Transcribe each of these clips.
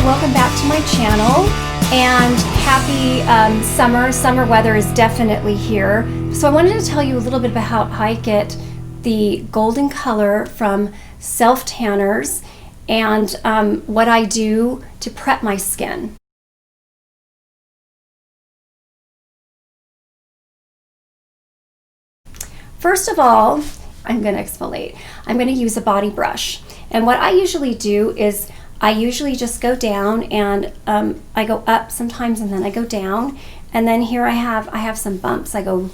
welcome back to my channel, and happy summer. Summer weather is definitely here. So I wanted to tell you a little bit about how I get the golden color from self tanners and what I do to prep my skin. First of all, I'm going to exfoliate. I'm going to use a body brush. And what I usually do is I usually just go down, and I go up sometimes, and then I go down. And then here I have some bumps. I go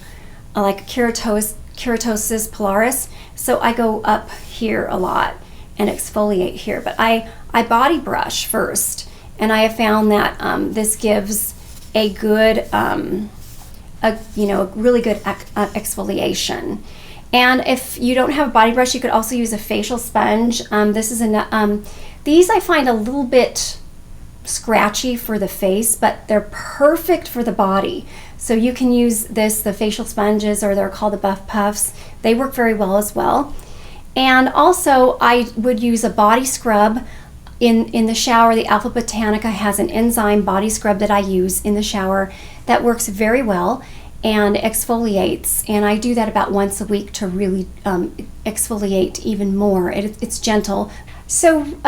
like keratosis pilaris. So I go up here a lot and exfoliate here. But I body brush first, and I have found that this gives a good, a really good exfoliation. And if you don't have a body brush, you could also use a facial sponge. These I find a little bit scratchy for the face, but they're perfect for the body. So you can use the facial sponges, or they're called the Buff Puffs. They work very well as well. And also I would use a body scrub in the shower. The Alpha Botanica has an enzyme body scrub that I use in the shower that works very well and exfoliates, and I do that about once a week to really exfoliate even more. It's gentle. So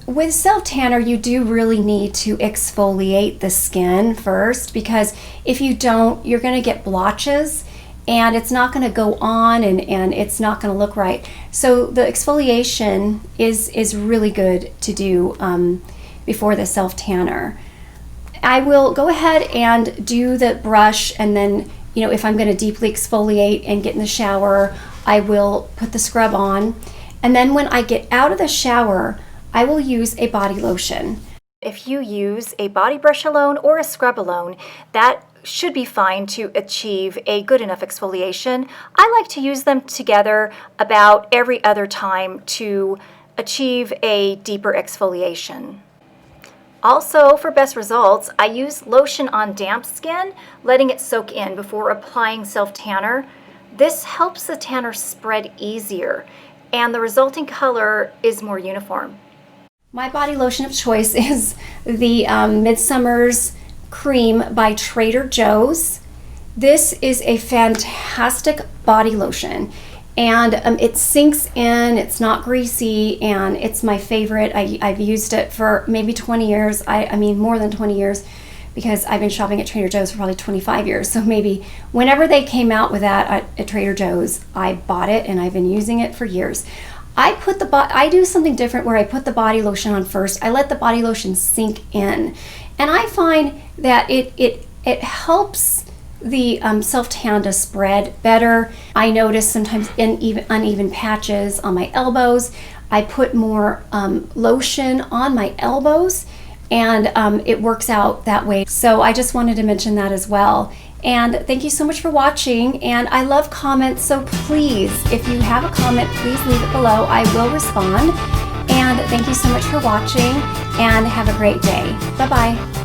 with self tanner, you do really need to exfoliate the skin first, because if you don't, you're going to get blotches and it's not going to go on, and it's not going to look right. So the exfoliation is really good to do before the self tanner. I will go ahead and do the brush, and then if I'm going to deeply exfoliate and get in the shower, I will put the scrub on. And then when I get out of the shower, I will use a body lotion. If you use a body brush alone or a scrub alone, that should be fine to achieve a good enough exfoliation. I like to use them together about every other time to achieve a deeper exfoliation. Also, for best results, I use lotion on damp skin, letting it soak in before applying self tanner. This helps the tanner spread easier, and the resulting color is more uniform. My body lotion of choice is the Midsummer's Cream by Trader Joe's. This is a fantastic body lotion, and it sinks in, it's not greasy, and it's my favorite. I've used it for maybe 20 years. I mean more than 20 years, because I've been shopping at Trader Joe's for probably 25 years. So maybe whenever they came out with that at Trader Joe's, I bought it, and I've been using it for years. I do something different where I put the body lotion on first. I let the body lotion sink in, and I find that it helps the self-tan to spread better. I notice sometimes uneven patches on my elbows. I put more lotion on my elbows, and it works out that way. So I just wanted to mention that as well. And thank you so much for watching, and I love comments, so please, if you have a comment, please leave it below. I will respond. And thank you so much for watching, and have a great day. Bye-bye.